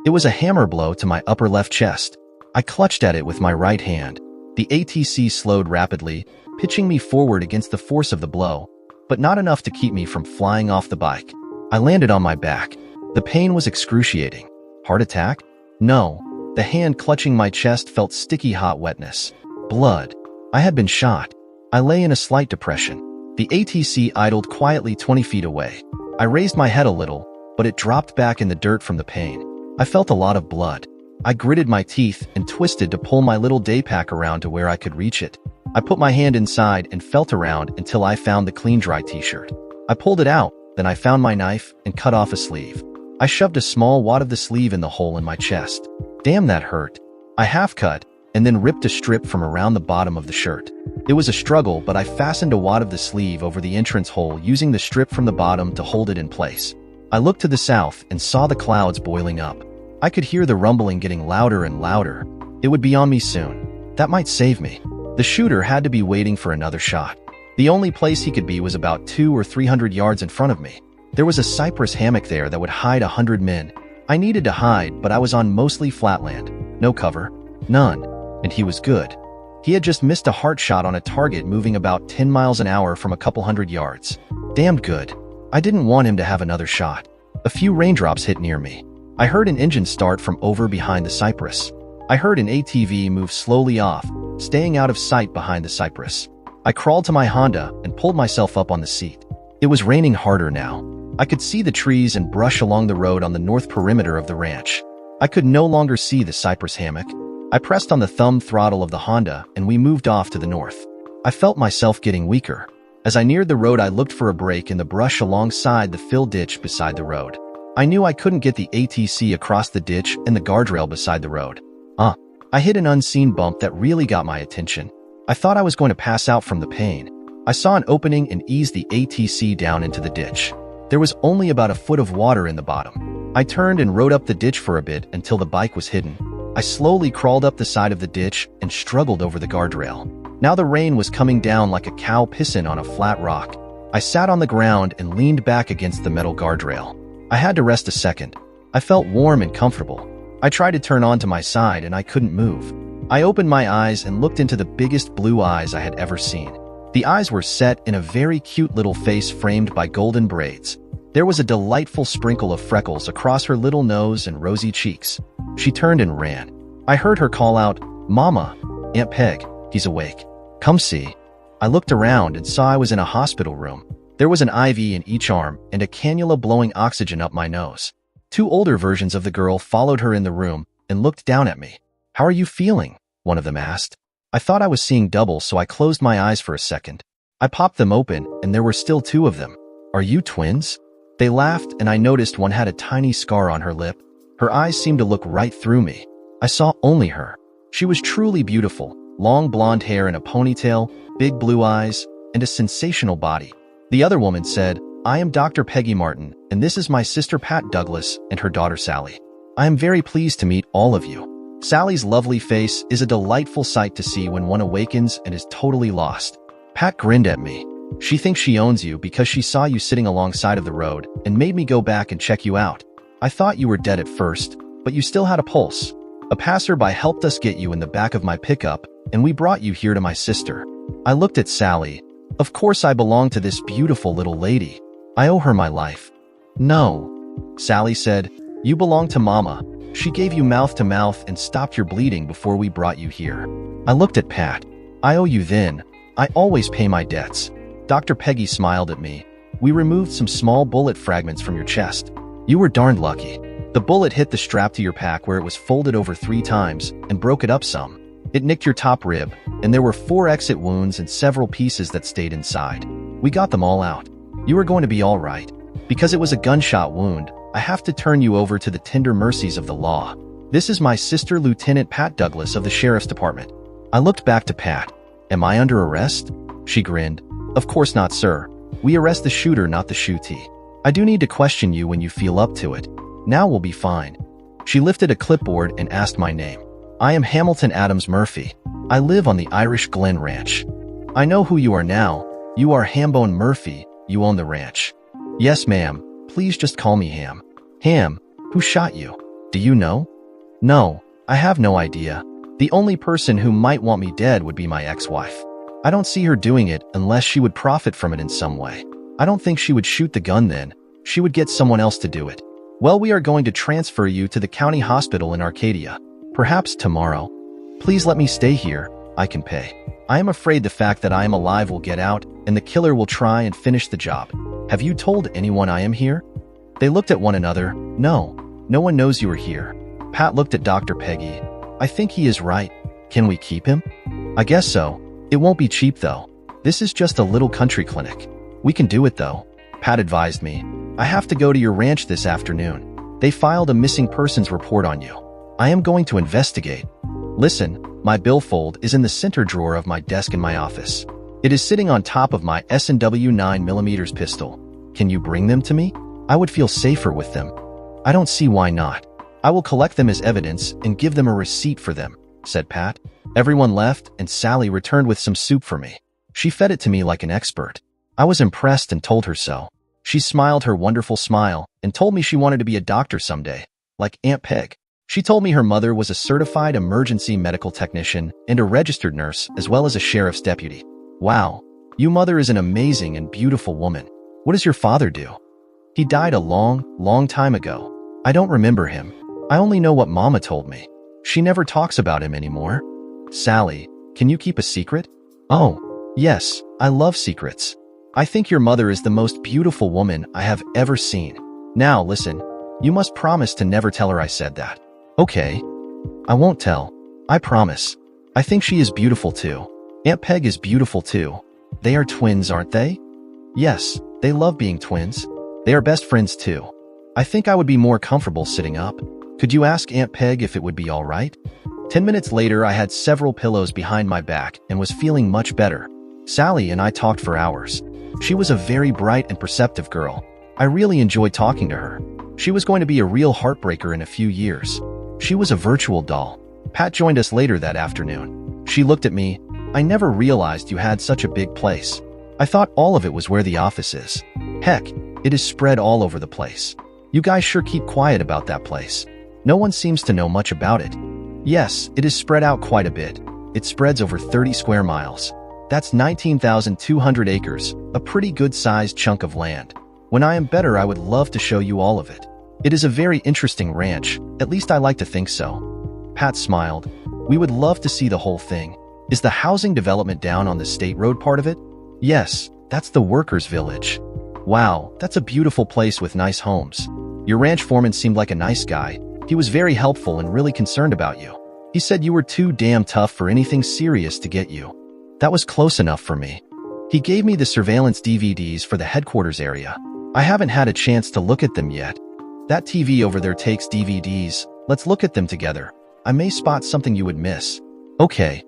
It was a hammer blow to my upper left chest. I clutched at it with my right hand. The ATC slowed rapidly, pitching me forward against the force of the blow, but not enough to keep me from flying off the bike. I landed on my back. The pain was excruciating. Heart attack? No. The hand clutching my chest felt sticky hot wetness. Blood. I had been shot. I lay in a slight depression. The ATC idled quietly 20 feet away. I raised my head a little, but it dropped back in the dirt from the pain. I felt a lot of blood. I gritted my teeth and twisted to pull my little day pack around to where I could reach it. I put my hand inside and felt around until I found the clean dry t-shirt. I pulled it out, then I found my knife and cut off a sleeve. I shoved a small wad of the sleeve in the hole in my chest. Damn, that hurt. I half-cut and then ripped a strip from around the bottom of the shirt. It was a struggle, but I fastened a wad of the sleeve over the entrance hole using the strip from the bottom to hold it in place. I looked to the south and saw the clouds boiling up. I could hear the rumbling getting louder and louder. It would be on me soon. That might save me. The shooter had to be waiting for another shot. The only place he could be was about 200 or 300 yards in front of me. There was a cypress hammock there that would hide 100 men. I needed to hide, but I was on mostly flatland. No cover. None. And he was good. He had just missed a heart shot on a target moving about 10 miles an hour from a couple hundred yards. Damned good. I didn't want him to have another shot. A few raindrops hit near me. I heard an engine start from over behind the cypress. I heard an ATV move slowly off, staying out of sight behind the cypress. I crawled to my Honda and pulled myself up on the seat. It was raining harder now. I could see the trees and brush along the road on the north perimeter of the ranch. I could no longer see the cypress hammock. I pressed on the thumb throttle of the Honda and we moved off to the north. I felt myself getting weaker. As I neared the road, I looked for a break in the brush alongside the fill ditch beside the road. I knew I couldn't get the ATC across the ditch and the guardrail beside the road. I hit an unseen bump that really got my attention. I thought I was going to pass out from the pain. I saw an opening and eased the ATC down into the ditch. There was only about a foot of water in the bottom. I turned and rode up the ditch for a bit until the bike was hidden. I slowly crawled up the side of the ditch and struggled over the guardrail. Now the rain was coming down like a cow pissing on a flat rock. I sat on the ground and leaned back against the metal guardrail. I had to rest a second. I felt warm and comfortable. I tried to turn onto my side and I couldn't move. I opened my eyes and looked into the biggest blue eyes I had ever seen. The eyes were set in a very cute little face framed by golden braids. There was a delightful sprinkle of freckles across her little nose and rosy cheeks. She turned and ran. I heard her call out, "Mama, Aunt Peg, he's awake. Come see." I looked around and saw I was in a hospital room. There was an IV in each arm and a cannula blowing oxygen up my nose. Two older versions of the girl followed her in the room and looked down at me. "How are you feeling?" one of them asked. I thought I was seeing double, so I closed my eyes for a second. I popped them open and there were still two of them. "Are you twins?" They laughed and I noticed one had a tiny scar on her lip. Her eyes seemed to look right through me. I saw only her. She was truly beautiful, long blonde hair in a ponytail, big blue eyes, and a sensational body. The other woman said, "I am Dr. Peggy Martin, and this is my sister Pat Douglas and her daughter Sally. I am very pleased to meet all of you." Sally's lovely face is a delightful sight to see when one awakens and is totally lost. Pat grinned at me. "She thinks she owns you because she saw you sitting alongside of the road and made me go back and check you out. I thought you were dead at first, but you still had a pulse. A passerby helped us get you in the back of my pickup, and we brought you here to my sister." I looked at Sally. Of course I belong to this beautiful little lady. I owe her my life. "No," Sally said. "You belong to Mama. She gave you mouth to mouth and stopped your bleeding before we brought you here." I looked at Pat. "I owe you then. I always pay my debts." Dr. Peggy smiled at me. "We removed some small bullet fragments from your chest. You were darned lucky. The bullet hit the strap to your pack where it was folded over 3 times and broke it up some. It nicked your top rib, and there were 4 exit wounds and several pieces that stayed inside. We got them all out. You are going to be all right. Because it was a gunshot wound, I have to turn you over to the tender mercies of the law. This is my sister, Lieutenant Pat Douglas of the Sheriff's Department." I looked back to Pat. "Am I under arrest?" She grinned. "Of course not, sir. We arrest the shooter, not the shootee. I do need to question you when you feel up to it. Now we'll be fine." She lifted a clipboard and asked my name. "I am Hamilton Adams Murphy. I live on the Irish Glen Ranch." "I know who you are now. You are Hambone Murphy. You own the ranch." "Yes, ma'am. Please just call me Ham." "Ham, who shot you?" Do you know? No, I have no idea. The only person who might want me dead would be my ex-wife. I don't see her doing it unless she would profit from it in some way. I don't think she would shoot the gun then. She would get someone else to do it. Well, we are going to transfer you to the county hospital in Arcadia. Perhaps tomorrow. Please let me stay here. I can pay. I am afraid the fact that I am alive will get out, and the killer will try and finish the job. Have you told anyone I am here? They looked at one another. No, no one knows you are here. Pat looked at Dr. Peggy. I think he is right. Can we keep him? I guess so. It won't be cheap though. This is just a little country clinic. We can do it though. Pat advised me. I have to go to your ranch this afternoon. They filed a missing persons report on you. I am going to investigate. Listen, my billfold is in the center drawer of my desk in my office. It is sitting on top of my S&W 9mm pistol. Can you bring them to me? I would feel safer with them. I don't see why not. I will collect them as evidence and give them a receipt for them, said Pat. Everyone left and Sally returned with some soup for me. She fed it to me like an expert. I was impressed and told her so. She smiled her wonderful smile and told me she wanted to be a doctor someday, like Aunt Peg. She told me her mother was a certified emergency medical technician and a registered nurse as well as a sheriff's deputy. Wow, your mother is an amazing and beautiful woman. What does your father do? He died a long time ago. I don't remember him. I only know what Mama told me. She never talks about him anymore. Sally, can you keep a secret? Oh, yes, I love secrets. I think your mother is the most beautiful woman I have ever seen. Now listen, you must promise to never tell her I said that. Okay. I won't tell. I promise. I think she is beautiful too. Aunt Peg is beautiful too. They are twins, aren't they? Yes, they love being twins. They are best friends too. I think I would be more comfortable sitting up. Could you ask Aunt Peg if it would be all right? 10 minutes later, I had several pillows behind my back and was feeling much better. Sally and I talked for hours. She was a very bright and perceptive girl. I really enjoyed talking to her. She was going to be a real heartbreaker in a few years. She was a virtual doll. Pat joined us later that afternoon. She looked at me. I never realized you had such a big place. I thought all of it was where the office is. Heck, it is spread all over the place. You guys sure keep quiet about that place. No one seems to know much about it. Yes, it is spread out quite a bit. It spreads over 30 square miles. That's 19,200 acres, a pretty good-sized chunk of land. When I am better, I would love to show you all of it. It is a very interesting ranch, at least I like to think so. Pat smiled. We would love to see the whole thing. Is the housing development down on the state road part of it? Yes, that's the workers' village. Wow, that's a beautiful place with nice homes. Your ranch foreman seemed like a nice guy. He was very helpful and really concerned about you. He said you were too damn tough for anything serious to get you. That was close enough for me. He gave me the surveillance DVDs for the headquarters area. I haven't had a chance to look at them yet. That TV over there takes DVDs. Let's look at them together. I may spot something you would miss. Okay.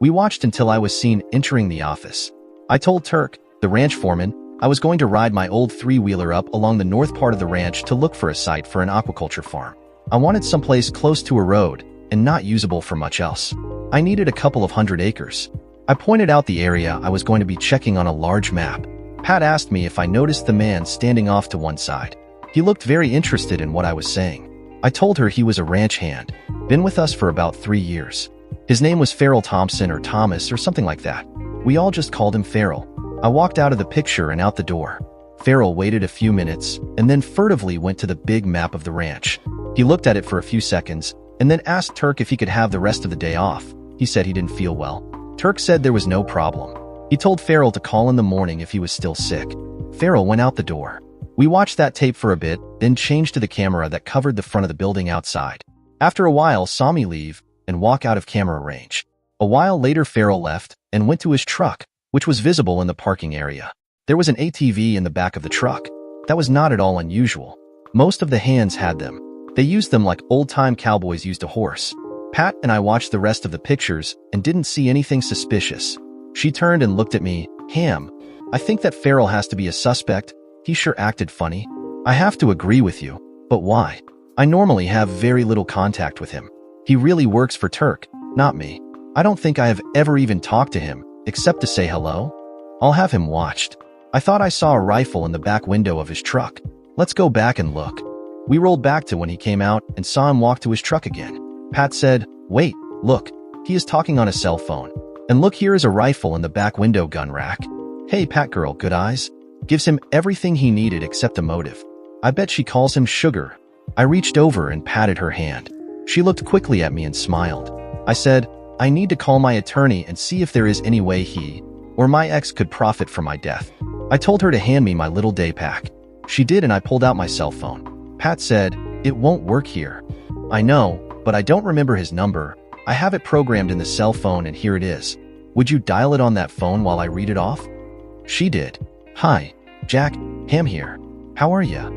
We watched until I was seen entering the office. I told Turk, the ranch foreman, I was going to ride my old three-wheeler up along the north part of the ranch to look for a site for an aquaculture farm. I wanted someplace close to a road and not usable for much else. I needed a couple of 100 acres. I pointed out the area I was going to be checking on a large map. Pat asked me if I noticed the man standing off to one side. He looked very interested in what I was saying. I told her he was a ranch hand, been with us for about 3 years. His name was Farrell Thompson or Thomas or something like that. We all just called him Farrell. I walked out of the picture and out the door. Farrell waited a few minutes and then furtively went to the big map of the ranch. He looked at it for a few seconds and then asked Turk if he could have the rest of the day off. He said he didn't feel well. Turk said there was no problem. He told Farrell to call in the morning if he was still sick. Farrell went out the door. We watched that tape for a bit, then changed to the camera that covered the front of the building outside. After a while, saw me leave and walk out of camera range. A while later, Farrell left and went to his truck, which was visible in the parking area. There was an ATV in the back of the truck. That was not at all unusual. Most of the hands had them. They used them like old-time cowboys used a horse. Pat and I watched the rest of the pictures and didn't see anything suspicious. She turned and looked at me. Ham, I think that Farrell has to be a suspect. He sure acted funny. I have to agree with you. But why? I normally have very little contact with him. He really works for Turk, not me. I don't think I have ever even talked to him, except to say hello. I'll have him watched. I thought I saw a rifle in the back window of his truck. Let's go back and look. We rolled back to when he came out and saw him walk to his truck again. Pat said, "Wait, look, he is talking on a cell phone. And look, here is a rifle in the back window gun rack. Hey, Pat girl, good eyes." Gives him everything he needed except a motive. I bet she calls him sugar. I reached over and patted her hand. She looked quickly at me and smiled. I said, "I need to call my attorney and see if there is any way he or my ex could profit from my death." I told her to hand me my little day pack. She did, and I pulled out my cell phone. Pat said, "It won't work here." I know, but I don't remember his number. I have it programmed in the cell phone and here it is. Would you dial it on that phone while I read it off? She did. "Hi, Jack, Ham here. How are ya?"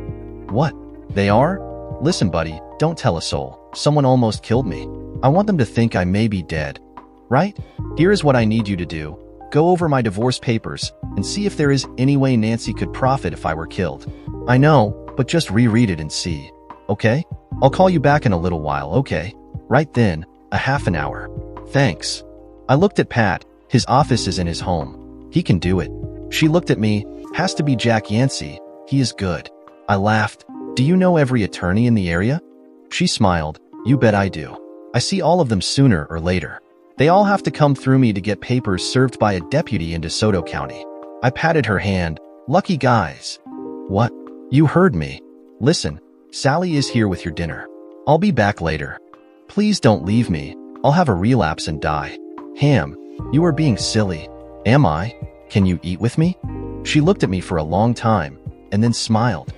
"What? They are? Listen, buddy, don't tell a soul. Someone almost killed me. I want them to think I may be dead. Right? Here is what I need you to do. Go over my divorce papers and see if there is any way Nancy could profit if I were killed. I know, but just reread it and see. Okay? I'll call you back in a little while, okay? Right then, a half an hour. Thanks." I looked at Pat. His office is in his home. He can do it. She looked at me. Has to be Jack Yancey. He is good. I laughed. "Do you know every attorney in the area?" She smiled. "You bet I do. I see all of them sooner or later. They all have to come through me to get papers served by a deputy in DeSoto County." I patted her hand. "Lucky guys." "What? You heard me. Listen, Sally is here with your dinner. I'll be back later. Please don't leave me. I'll have a relapse and die." "Ham, you are being silly." "Am I? Can you eat with me?" She looked at me for a long time and then smiled.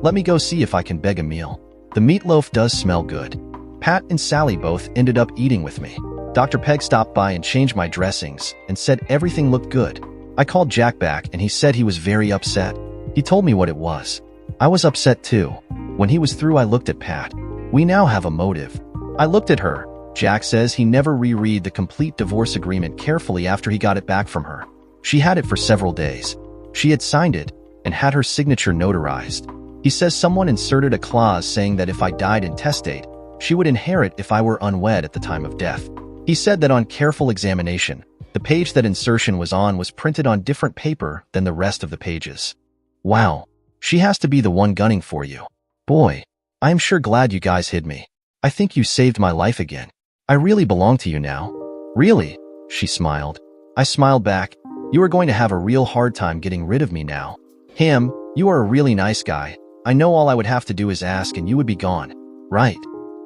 "Let me go see if I can beg a meal. The meatloaf does smell good." Pat and Sally both ended up eating with me. Dr. Peg stopped by and changed my dressings and said everything looked good. I called Jack back and he said he was very upset. He told me what it was. I was upset too. When he was through, I looked at Pat. We now have a motive. I looked at her. Jack says he never reread the complete divorce agreement carefully after he got it back from her. She had it for several days. She had signed it and had her signature notarized. He says someone inserted a clause saying that if I died intestate, she would inherit if I were unwed at the time of death. He said that on careful examination, the page that insertion was on was printed on different paper than the rest of the pages. Wow, she has to be the one gunning for you. Boy, I am sure glad you guys hid me. I think you saved my life again. I really belong to you now. Really? She smiled. I smiled back. You are going to have a real hard time getting rid of me now. Ham, you are a really nice guy. I know all I would have to do is ask and you would be gone. Right?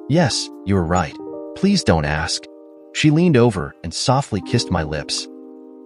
Yes, you are right. Please don't ask. She leaned over and softly kissed my lips.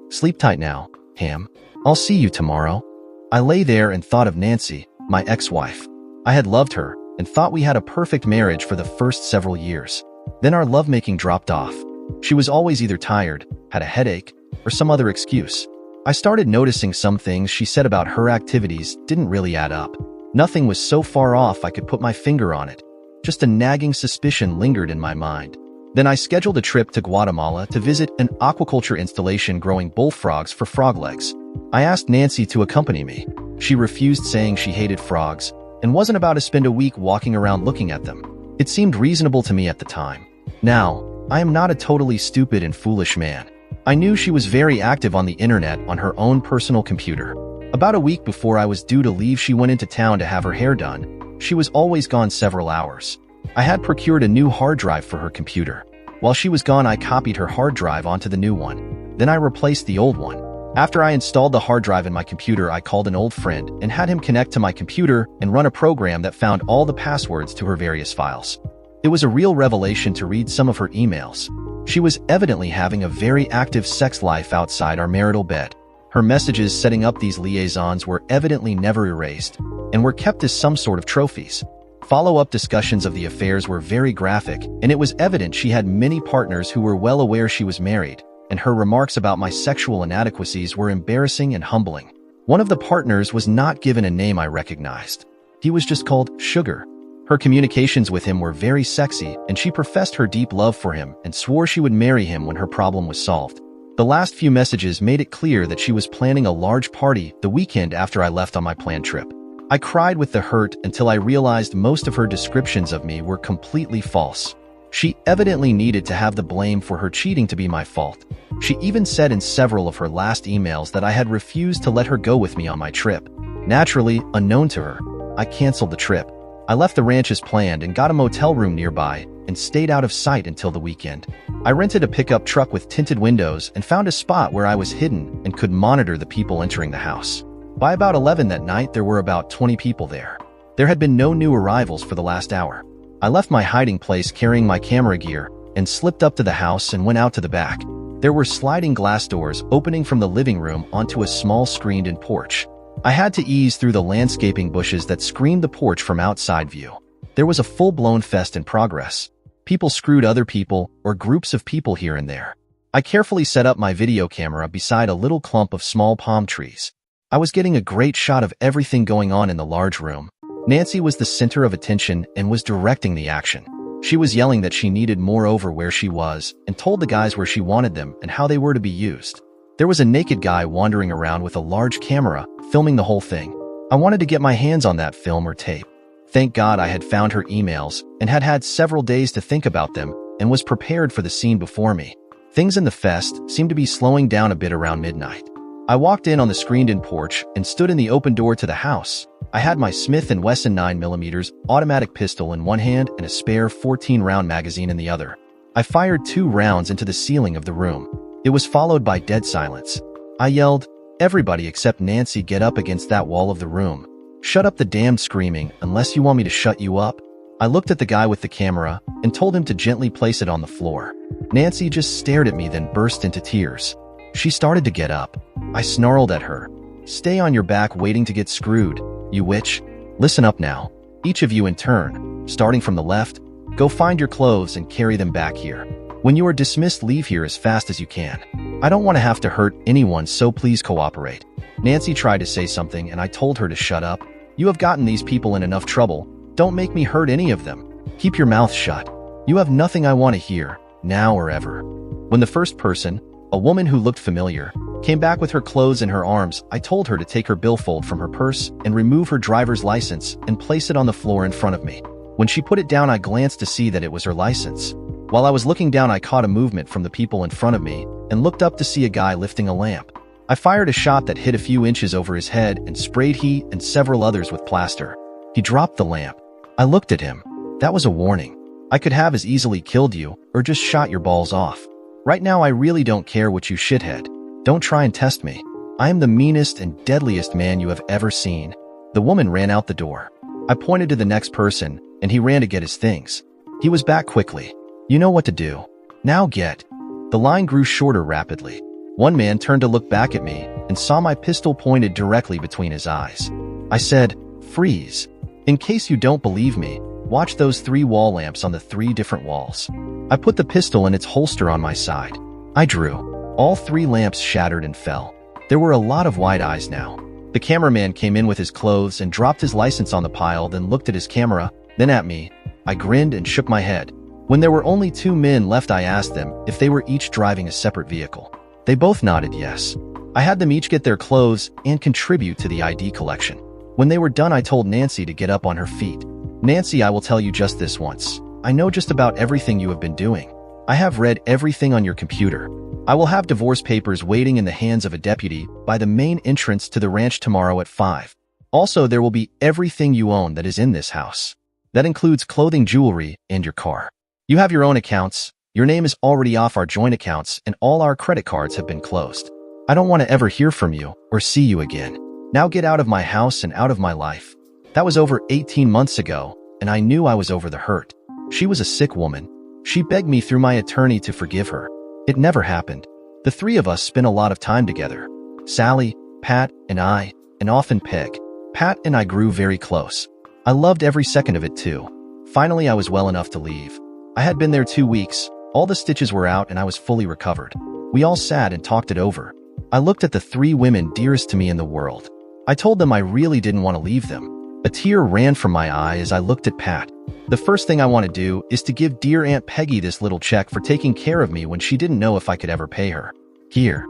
Sleep tight now, Ham. I'll see you tomorrow. I lay there and thought of Nancy, my ex-wife. I had loved her and thought we had a perfect marriage for the first several years. Then our lovemaking dropped off. She was always either tired, had a headache, or some other excuse. I started noticing some things she said about her activities didn't really add up. Nothing was so far off I could put my finger on it. Just a nagging suspicion lingered in my mind. Then I scheduled a trip to Guatemala to visit an aquaculture installation growing bullfrogs for frog legs. I asked Nancy to accompany me. She refused, saying she hated frogs and wasn't about to spend a week walking around looking at them. It seemed reasonable to me at the time. Now, I am not a totally stupid and foolish man. I knew she was very active on the internet on her own personal computer. About a week before I was due to leave, she went into town to have her hair done. She was always gone several hours. I had procured a new hard drive for her computer. While she was gone, I copied her hard drive onto the new one. Then I replaced the old one. After I installed the hard drive in my computer, I called an old friend and had him connect to my computer and run a program that found all the passwords to her various files. It was a real revelation to read some of her emails. She was evidently having a very active sex life outside our marital bed. Her messages setting up these liaisons were evidently never erased and were kept as some sort of trophies. Follow-up discussions of the affairs were very graphic, and it was evident she had many partners who were well aware she was married, and her remarks about my sexual inadequacies were embarrassing and humbling. One of the partners was not given a name I recognized. He was just called Sugar. Her communications with him were very sexy, and she professed her deep love for him and swore she would marry him when her problem was solved. The last few messages made it clear that she was planning a large party the weekend after I left on my planned trip. I cried with the hurt until I realized most of her descriptions of me were completely false. She evidently needed to have the blame for her cheating to be my fault. She even said in several of her last emails that I had refused to let her go with me on my trip. Naturally, unknown to her, I canceled the trip. I left the ranch as planned and got a motel room nearby and stayed out of sight until the weekend. I rented a pickup truck with tinted windows and found a spot where I was hidden and could monitor the people entering the house. By about 11 that night, there were about 20 people there. There had been no new arrivals for the last hour. I left my hiding place carrying my camera gear and slipped up to the house and went out to the back. There were sliding glass doors opening from the living room onto a small screened-in porch. I had to ease through the landscaping bushes that screened the porch from outside view. There was a full-blown fest in progress. People screwed other people or groups of people here and there. I carefully set up my video camera beside a little clump of small palm trees. I was getting a great shot of everything going on in the large room. Nancy was the center of attention and was directing the action. She was yelling that she needed more over where she was and told the guys where she wanted them and how they were to be used. There was a naked guy wandering around with a large camera, filming the whole thing. I wanted to get my hands on that film or tape. Thank God I had found her emails and had had several days to think about them and was prepared for the scene before me. Things in the fest seemed to be slowing down a bit around midnight. I walked in on the screened-in porch and stood in the open door to the house. I had my Smith & Wesson 9mm automatic pistol in one hand and a spare 14-round magazine in the other. I fired 2 rounds into the ceiling of the room. It was followed by dead silence. I yelled, "Everybody except Nancy, get up against that wall of the room. Shut up the damned screaming unless you want me to shut you up." I looked at the guy with the camera and told him to gently place it on the floor. Nancy just stared at me, then burst into tears. She started to get up. I snarled at her, "Stay on your back waiting to get screwed, you witch. Listen up now. Each of you in turn, starting from the left, go find your clothes and carry them back here. When you are dismissed, leave here as fast as you can. I don't want to have to hurt anyone, so please cooperate." Nancy tried to say something and I told her to shut up. "You have gotten these people in enough trouble. Don't make me hurt any of them. Keep your mouth shut. You have nothing I want to hear, now or ever." When the first person, a woman who looked familiar, came back with her clothes in her arms, I told her to take her billfold from her purse and remove her driver's license and place it on the floor in front of me. When she put it down, I glanced to see that it was her license. While I was looking down, I caught a movement from the people in front of me and looked up to see a guy lifting a lamp. I fired a shot that hit a few inches over his head and sprayed he and several others with plaster. He dropped the lamp. I looked at him. That was a warning. I could have as easily killed you or just shot your balls off. Right now, I really don't care what you shithead. Don't try and test me. I am the meanest and deadliest man you have ever seen. The woman ran out the door. I pointed to the next person, and he ran to get his things. He was back quickly. "You know what to do. Now get." The line grew shorter rapidly. One man turned to look back at me and saw my pistol pointed directly between his eyes. I said, "Freeze. In case you don't believe me, watch those 3 wall lamps on the 3 different walls." I put the pistol in its holster on my side. I drew. All 3 lamps shattered and fell. There were a lot of wide eyes now. The cameraman came in with his clothes and dropped his license on the pile, then looked at his camera, then at me. I grinned and shook my head. When there were only 2 men left, I asked them if they were each driving a separate vehicle. They both nodded yes. I had them each get their clothes and contribute to the ID collection. When they were done, I told Nancy to get up on her feet. "Nancy, I will tell you just this once. I know just about everything you have been doing. I have read everything on your computer. I will have divorce papers waiting in the hands of a deputy by the main entrance to the ranch tomorrow at 5. Also, there will be everything you own that is in this house. That includes clothing, jewelry, and your car. You have your own accounts. Your name is already off our joint accounts, and all our credit cards have been closed. I don't want to ever hear from you or see you again. Now get out of my house and out of my life." That was over 18 months ago, and I knew I was over the hurt. She was a sick woman. She begged me through my attorney to forgive her. It never happened. The 3 of us spent a lot of time together. Sally, Pat, and I, and often Peg. Pat and I grew very close. I loved every second of it too. Finally, I was well enough to leave. I had been there 2 weeks. All the stitches were out and I was fully recovered. We all sat and talked it over. I looked at the 3 women dearest to me in the world. I told them I really didn't want to leave them. A tear ran from my eye as I looked at Pat. The first thing I want to do is to give dear Aunt Peggy this little check for taking care of me when she didn't know if I could ever pay her. Here.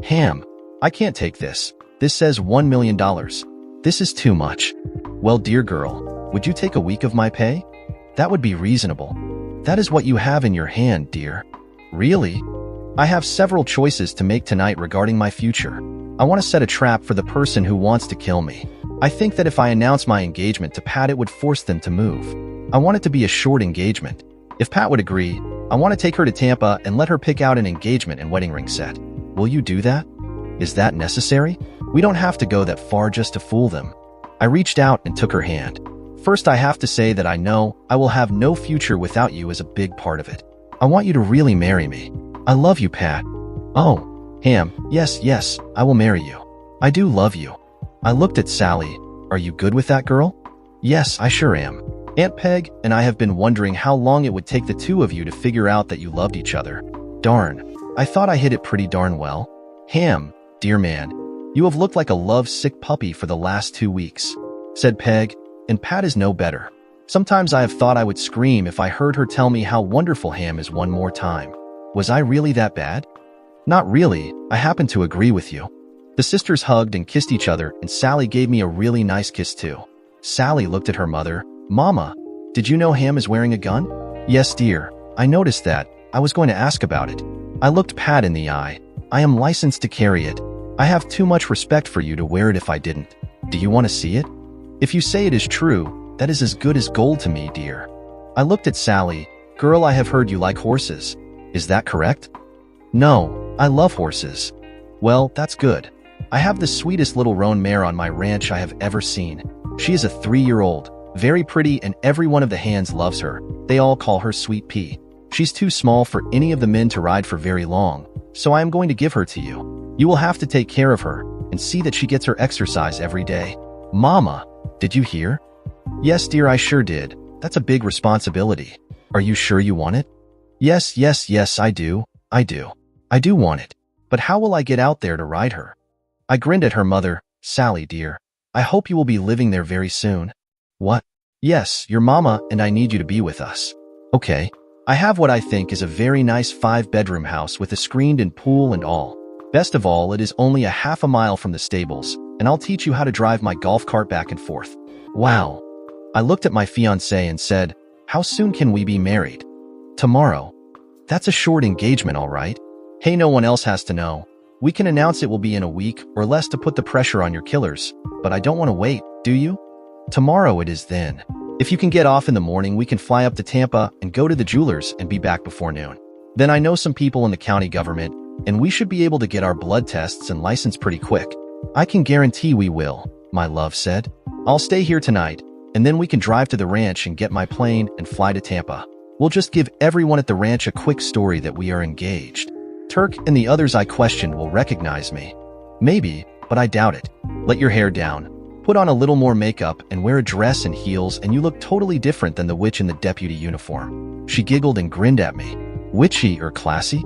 Ham. I can't take this. This says $1 million. This is too much. Well, dear girl, would you take a week of my pay? That would be reasonable. That is what you have in your hand, dear. Really? I have several choices to make tonight regarding my future. I want to set a trap for the person who wants to kill me. I think that if I announce my engagement to Pat, it would force them to move. I want it to be a short engagement. If Pat would agree, I want to take her to Tampa and let her pick out an engagement and wedding ring set. Will you do that? Is that necessary? We don't have to go that far just to fool them. I reached out and took her hand. First, I have to say that I know I will have no future without you as a big part of it. I want you to really marry me. I love you, Pat. Oh, Ham, yes, I will marry you. I do love you. I looked at Sally. Are you good with that, girl? Yes, I sure am. Aunt Peg and I have been wondering how long it would take the two of you to figure out that you loved each other. Darn, I thought I hit it pretty darn well. Ham, dear man, you have looked like a love-sick puppy for the last 2 weeks, said Peg, and Pat is no better. Sometimes I have thought I would scream if I heard her tell me how wonderful Ham is one more time. Was I really that bad? Not really, I happen to agree with you. The sisters hugged and kissed each other, and Sally gave me a really nice kiss too. Sally looked at her mother. Mama, did you know Ham is wearing a gun? Yes, dear, I noticed that. I was going to ask about it. I looked Pat in the eye. I am licensed to carry it. I have too much respect for you to wear it if I didn't. Do you want to see it? If you say it is true, that is as good as gold to me, dear. I looked at Sally. Girl, I have heard you like horses. Is that correct? No, I love horses. Well, that's good. I have the sweetest little roan mare on my ranch I have ever seen. She is a 3-year-old. Very pretty, and every one of the hands loves her. They all call her Sweet Pea. She's too small for any of the men to ride for very long, so I am going to give her to you. You will have to take care of her and see that she gets her exercise every day. Mama, did you hear? Yes, dear, I sure did. That's a big responsibility. Are you sure you want it? Yes, I do. I do want it. But how will I get out there to ride her? I grinned at her mother. Sally, dear, I hope you will be living there very soon. What? Yes, your mama and I need you to be with us. Okay. I have what I think is a very nice 5-bedroom house with a screened-in pool and all. Best of all, it is only a half a mile from the stables, and I'll teach you how to drive my golf cart back and forth. Wow. I looked at my fiancé and said, how soon can we be married? Tomorrow. That's a short engagement, all right? Hey, no one else has to know. We can announce it will be in a week or less to put the pressure on your killers, but I don't want to wait, do you? Tomorrow it is then. If you can get off in the morning, we can fly up to Tampa and go to the jewelers and be back before noon. Then I know some people in the county government, and we should be able to get our blood tests and license pretty quick. I can guarantee we will, my love said. I'll stay here tonight, and then we can drive to the ranch and get my plane and fly to Tampa. We'll just give everyone at the ranch a quick story that we are engaged. Turk and the others I questioned will recognize me. Maybe, but I doubt it. Let your hair down. Put on a little more makeup and wear a dress and heels, and you look totally different than the witch in the deputy uniform. She giggled and grinned at me. Witchy or classy?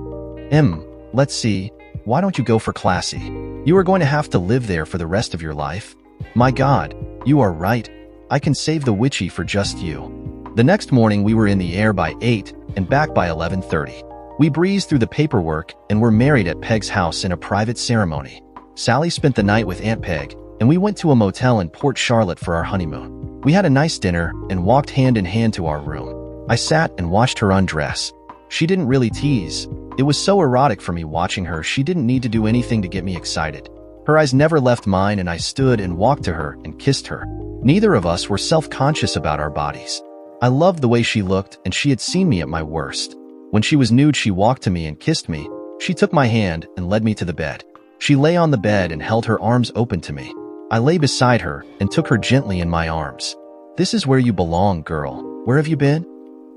Let's see. Why don't you go for classy? You are going to have to live there for the rest of your life. My God, you are right. I can save the witchy for just you. The next morning we were in the air by 8 and back by 11:30. We breezed through the paperwork and were married at Peg's house in a private ceremony. Sally spent the night with Aunt Peg, and we went to a motel in Port Charlotte for our honeymoon. We had a nice dinner and walked hand in hand to our room. I sat and watched her undress. She didn't really tease. It was so erotic for me watching her. She didn't need to do anything to get me excited. Her eyes never left mine, and I stood and walked to her and kissed her. Neither of us were self-conscious about our bodies. I loved the way she looked, and she had seen me at my worst. When she was nude, she walked to me and kissed me. She took my hand and led me to the bed. She lay on the bed and held her arms open to me. I lay beside her and took her gently in my arms. This is where you belong, girl. Where have you been?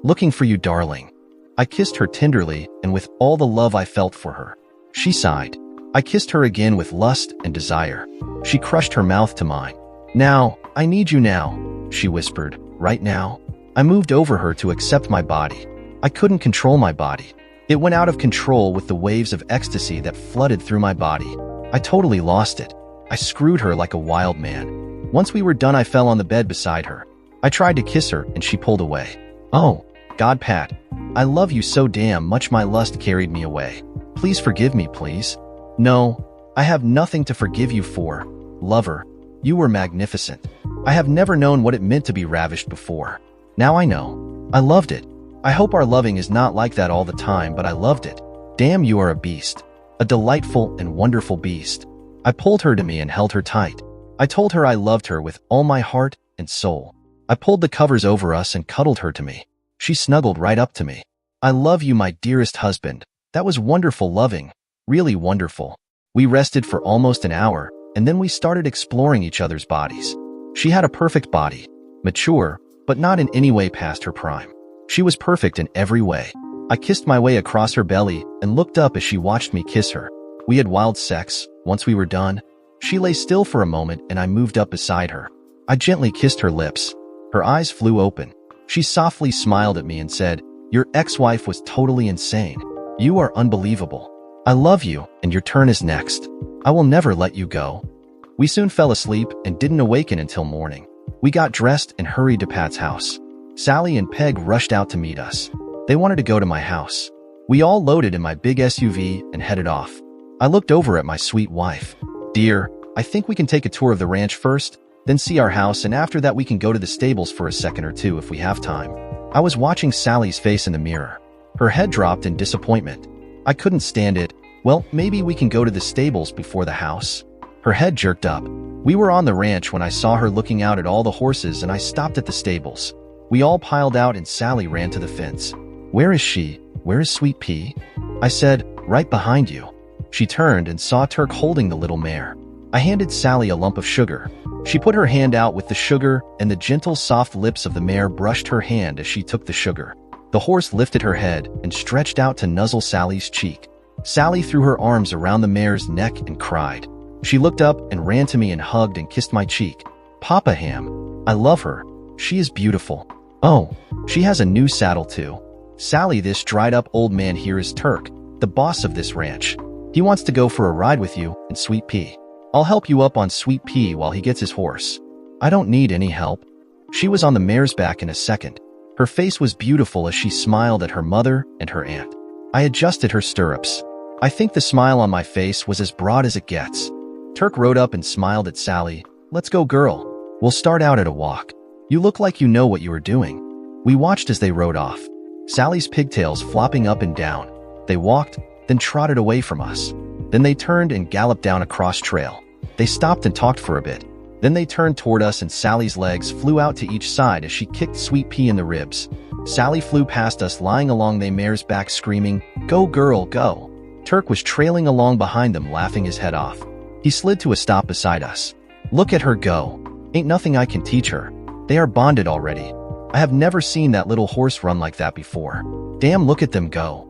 Looking for you, darling. I kissed her tenderly and with all the love I felt for her. She sighed. I kissed her again with lust and desire. She crushed her mouth to mine. Now, I need you now, she whispered. Right now. I moved over her to accept my body. I couldn't control my body. It went out of control with the waves of ecstasy that flooded through my body. I totally lost it. I screwed her like a wild man. Once we were done, I fell on the bed beside her. I tried to kiss her, and she pulled away. Oh, God, Pat. I love you so damn much, my lust carried me away. Please forgive me, please. No, I have nothing to forgive you for. Lover, you were magnificent. I have never known what it meant to be ravished before. Now I know. I loved it. I hope our loving is not like that all the time, but I loved it. Damn, you are a beast. A delightful and wonderful beast. I pulled her to me and held her tight. I told her I loved her with all my heart and soul. I pulled the covers over us and cuddled her to me. She snuggled right up to me. I love you, my dearest husband. That was wonderful loving, really wonderful. We rested for almost an hour, and then we started exploring each other's bodies. She had a perfect body, mature, but not in any way past her prime. She was perfect in every way. I kissed my way across her belly and looked up as she watched me kiss her. We had wild sex. Once we were done, she lay still for a moment and I moved up beside her. I gently kissed her lips. Her eyes flew open. She softly smiled at me and said, "Your ex-wife was totally insane. You are unbelievable. I love you, and your turn is next. I will never let you go." We soon fell asleep and didn't awaken until morning. We got dressed and hurried to Pat's house. Sally and Peg rushed out to meet us. They wanted to go to my house. We all loaded in my big SUV and headed off. I looked over at my sweet wife. "Dear, I think we can take a tour of the ranch first, then see our house, and after that we can go to the stables for a second or two if we have time." I was watching Sally's face in the mirror. Her head dropped in disappointment. I couldn't stand it. "Well, maybe we can go to the stables before the house." Her head jerked up. We were on the ranch when I saw her looking out at all the horses and I stopped at the stables. We all piled out and Sally ran to the fence. "Where is she? Where is Sweet Pea?" I said, "Right behind you." She turned and saw Turk holding the little mare. I handed Sally a lump of sugar. She put her hand out with the sugar and the gentle, soft lips of the mare brushed her hand as she took the sugar. The horse lifted her head and stretched out to nuzzle Sally's cheek. Sally threw her arms around the mare's neck and cried. She looked up and ran to me and hugged and kissed my cheek. "Papa Ham, I love her. She is beautiful. Oh, she has a new saddle too." "Sally, this dried-up old man here is Turk, the boss of this ranch. He wants to go for a ride with you and Sweet Pea. I'll help you up on Sweet Pea while he gets his horse." "I don't need any help." She was on the mare's back in a second. Her face was beautiful as she smiled at her mother and her aunt. I adjusted her stirrups. I think the smile on my face was as broad as it gets. Turk rode up and smiled at Sally. "Let's go, girl. We'll start out at a walk. You look like you know what you are doing." We watched as they rode off. Sally's pigtails flopping up and down. They walked, then trotted away from us. Then they turned and galloped down a cross trail. They stopped and talked for a bit. Then they turned toward us and Sally's legs flew out to each side as she kicked Sweet Pea in the ribs. Sally flew past us lying along the mare's back screaming, "Go girl, go." Turk was trailing along behind them laughing his head off. He slid to a stop beside us. "Look at her go. Ain't nothing I can teach her. They are bonded already. I have never seen that little horse run like that before. Damn, look at them go."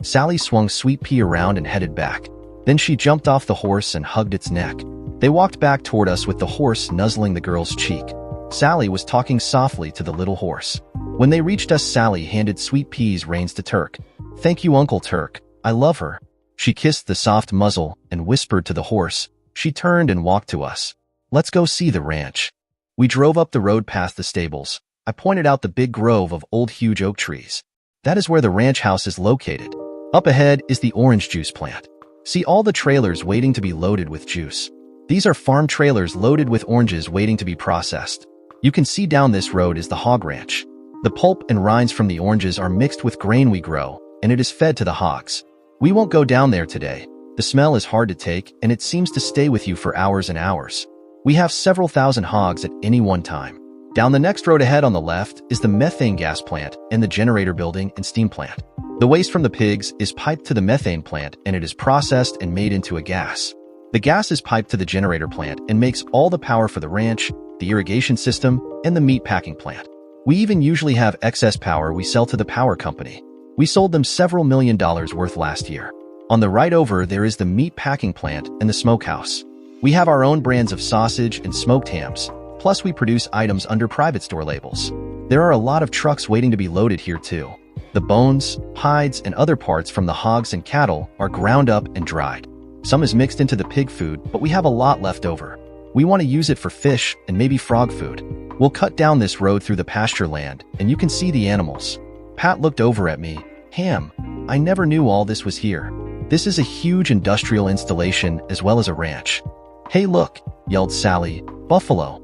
Sally swung Sweet Pea around and headed back. Then she jumped off the horse and hugged its neck. They walked back toward us with the horse nuzzling the girl's cheek. Sally was talking softly to the little horse. When they reached us, Sally handed Sweet Pea's reins to Turk. "Thank you, Uncle Turk. I love her." She kissed the soft muzzle and whispered to the horse. She turned and walked to us. "Let's go see the ranch." We drove up the road past the stables. I pointed out the big grove of old huge oak trees. "That is where the ranch house is located. Up ahead is the orange juice plant. See all the trailers waiting to be loaded with juice. These are farm trailers loaded with oranges waiting to be processed. You can see down this road is the hog ranch. The pulp and rinds from the oranges are mixed with grain we grow, and it is fed to the hogs. We won't go down there today. The smell is hard to take, and it seems to stay with you for hours and hours. We have several thousand hogs at any one time. Down the next road ahead on the left is the methane gas plant and the generator building and steam plant. The waste from the pigs is piped to the methane plant and it is processed and made into a gas. The gas is piped to the generator plant and makes all the power for the ranch, the irrigation system, and the meat packing plant. We even usually have excess power we sell to the power company. We sold them several $1 million worth last year. On the right over there is the meat packing plant and the smokehouse. We have our own brands of sausage and smoked hams, plus we produce items under private store labels. There are a lot of trucks waiting to be loaded here too. The bones, hides, and other parts from the hogs and cattle are ground up and dried. Some is mixed into the pig food, but we have a lot left over. We want to use it for fish and maybe frog food. We'll cut down this road through the pasture land, and you can see the animals. Pat looked over at me. "Ham, I never knew all this was here. This is a huge industrial installation as well as a ranch." "Hey look," yelled Sally. "Buffalo."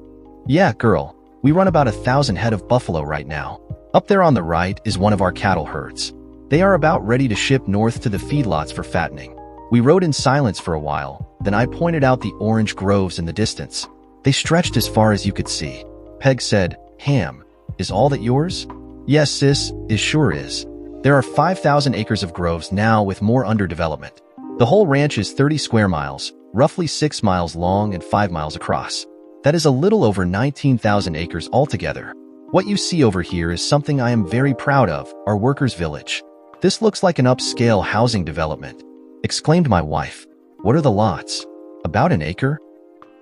"Yeah, girl. We run about 1,000 head of buffalo right now. Up there on the right is one of our cattle herds. They are about ready to ship north to the feedlots for fattening." We rode in silence for a while, then I pointed out the orange groves in the distance. They stretched as far as you could see. Peg said, "Ham, is all that yours?" "Yes, sis, it sure is. There are 5,000 acres of groves now with more under development. The whole ranch is 30 square miles, roughly 6 miles long and 5 miles across. That is a little over 19,000 acres altogether. What you see over here is something I am very proud of, our workers' village. This looks like an upscale housing development," exclaimed my wife. "What are the lots? About an acre?"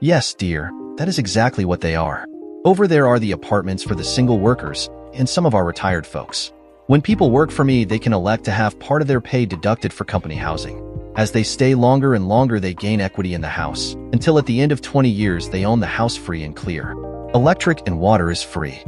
"Yes, dear, that is exactly what they are. Over there are the apartments for the single workers and some of our retired folks. When people work for me, they can elect to have part of their pay deducted for company housing. As they stay longer and longer, they gain equity in the house, until at the end of 20 years they own the house free and clear. Electric and water is free.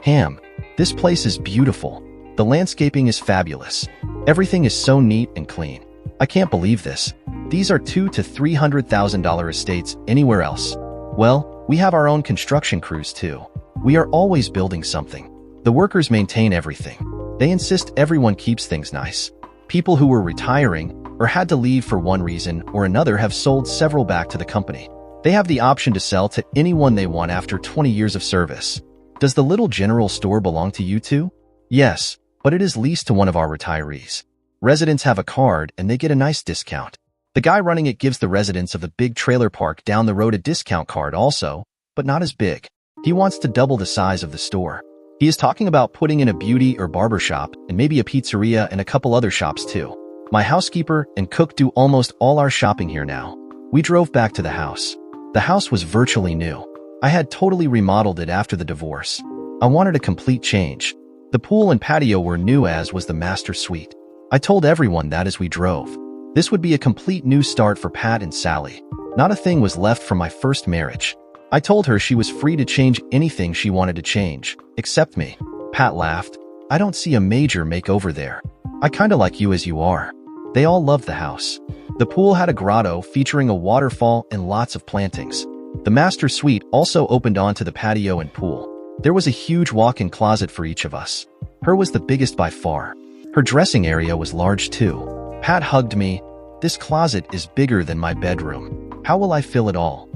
Ham, this place is beautiful. The landscaping is fabulous. Everything is so neat and clean. I can't believe this. These are $200,000 to $300,000 estates anywhere else. Well, we have our own construction crews too. We are always building something. The workers maintain everything. They insist everyone keeps things nice. People who were retiring or had to leave for one reason or another have sold several back to the company. They have the option to sell to anyone they want after 20 years of service. Does the little general store belong to you too?" "Yes, but it is leased to one of our retirees. Residents have a card and they get a nice discount. The guy running it gives the residents of the big trailer park down the road a discount card also, but not as big. He wants to double the size of the store. He is talking about putting in a beauty or barber shop and maybe a pizzeria and a couple other shops too. My housekeeper and cook do almost all our shopping here now." We drove back to the house. The house was virtually new. I had totally remodeled it after the divorce. I wanted a complete change. The pool and patio were new, as was the master suite. I told everyone that as we drove. This would be a complete new start for Pat and Sally. Not a thing was left from my first marriage. I told her she was free to change anything she wanted to change, except me. Pat laughed. "I don't see a major makeover there. I kinda like you as you are." They all loved the house. The pool had a grotto featuring a waterfall and lots of plantings. The master suite also opened onto the patio and pool. There was a huge walk-in closet for each of us. Her was the biggest by far. Her dressing area was large too. Pat hugged me. "This closet is bigger than my bedroom. How will I fill it all?"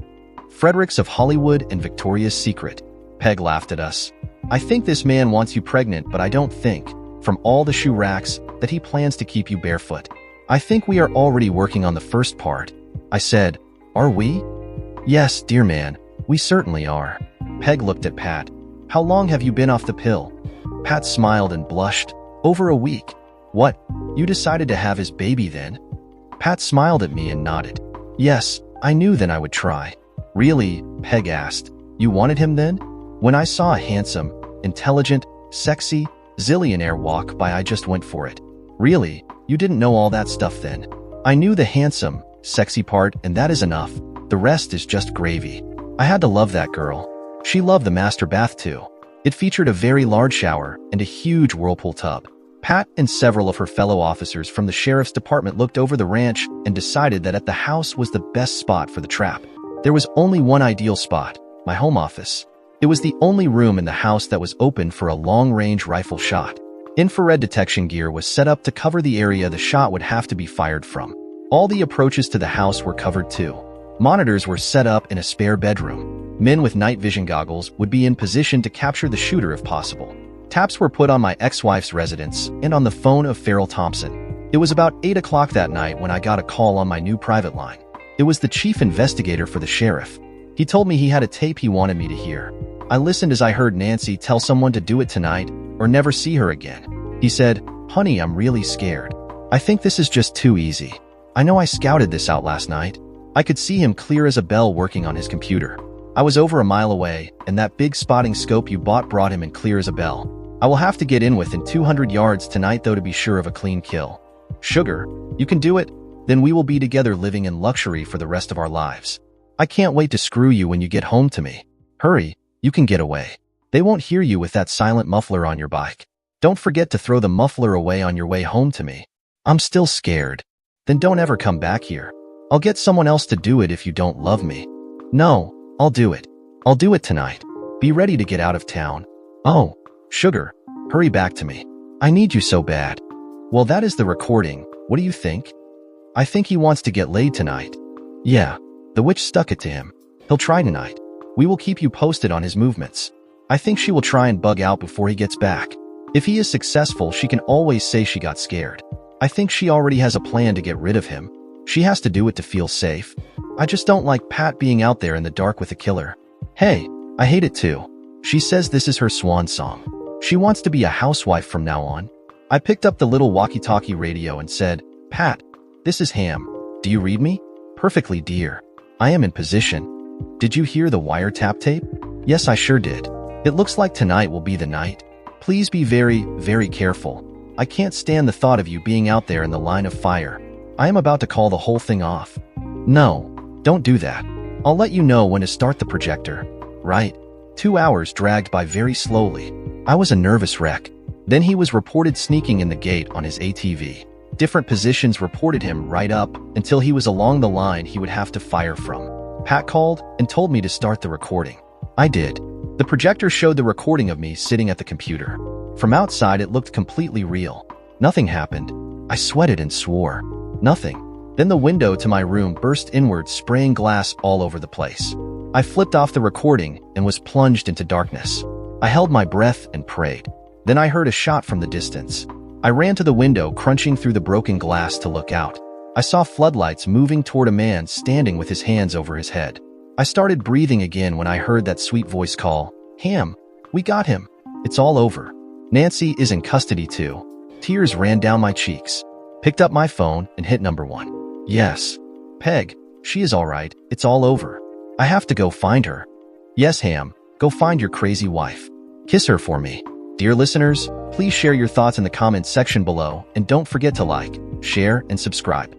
Fredericks of Hollywood and Victoria's Secret. Peg laughed at us. "I think this man wants you pregnant, but I don't think, from all the shoe racks, that he plans to keep you barefoot. I think we are already working on the first part." I said, "Are we?" "Yes, dear man, we certainly are." Peg looked at Pat. "How long have you been off the pill?" Pat smiled and blushed. "Over a week." "What? You decided to have his baby then?" Pat smiled at me and nodded. "Yes, I knew then I would try." "Really?" Peg asked. "You wanted him then?" "When I saw a handsome, intelligent, sexy, zillionaire walk by, I just went for it." "Really? You didn't know all that stuff then?" "I knew the handsome, sexy part, and that is enough. The rest is just gravy." I had to love that girl. She loved the master bath too. It featured a very large shower and a huge whirlpool tub. Pat and several of her fellow officers from the sheriff's department looked over the ranch and decided that the house was the best spot for the trap. There was only one ideal spot, my home office. It was the only room in the house that was open for a long-range rifle shot. Infrared detection gear was set up to cover the area the shot would have to be fired from. All the approaches to the house were covered too. Monitors were set up in a spare bedroom. Men with night vision goggles would be in position to capture the shooter if possible. Taps were put on my ex-wife's residence and on the phone of Farrell Thompson. It was about 8 o'clock that night when I got a call on my new private line. It was the chief investigator for the sheriff. He told me he had a tape he wanted me to hear. I listened as I heard Nancy tell someone to do it tonight or never see her again. He said, "Honey, I'm really scared. I think this is just too easy. I know I scouted this out last night." I could see him clear as a bell working on his computer. I was over a mile away, and that big spotting scope you brought him in clear as a bell. I will have to get in within 200 yards tonight though to be sure of a clean kill. "Sugar, you can do it? Then we will be together living in luxury for the rest of our lives. I can't wait to screw you when you get home to me. Hurry, you can get away. They won't hear you with that silent muffler on your bike. Don't forget to throw the muffler away on your way home to me. I'm still scared. Then don't ever come back here. I'll get someone else to do it if you don't love me." "No, I'll do it. I'll do it tonight. Be ready to get out of town. Oh, sugar, hurry back to me. I need you so bad." Well, that is the recording. What do you think? I think he wants to get laid tonight. Yeah, the witch stuck it to him. He'll try tonight. We will keep you posted on his movements. I think she will try and bug out before he gets back. If he is successful, she can always say she got scared. I think she already has a plan to get rid of him. She has to do it to feel safe. I just don't like Pat being out there in the dark with a killer. Hey, I hate it too. She says this is her swan song. She wants to be a housewife from now on. I picked up the little walkie-talkie radio and said, Pat, this is Ham. Do you read me? Perfectly, dear. I am in position. Did you hear the wiretap tape? Yes, I sure did. It looks like tonight will be the night. Please be very, very careful. I can't stand the thought of you being out there in the line of fire. I am about to call the whole thing off. No, don't do that. I'll let you know when to start the projector. Right. 2 hours dragged by very slowly. I was a nervous wreck. Then he was reported sneaking in the gate on his ATV. Different positions reported him right up until he was along the line he would have to fire from. Pat called and told me to start the recording. I did. The projector showed the recording of me sitting at the computer. From outside, it looked completely real. Nothing happened. I sweated and swore. Nothing. Then the window to my room burst inward, spraying glass all over the place. I flipped off the recording and was plunged into darkness. I held my breath and prayed. Then I heard a shot from the distance. I ran to the window, crunching through the broken glass to look out. I saw floodlights moving toward a man standing with his hands over his head. I started breathing again when I heard that sweet voice call, Ham, we got him. It's all over. Nancy is in custody too. Tears ran down my cheeks. Picked up my phone and hit number 1. Yes. Peg, she is all right. It's all over. I have to go find her. Yes, Ham, go find your crazy wife. Kiss her for me. Dear listeners, please share your thoughts in the comments section below and don't forget to like, share, and subscribe.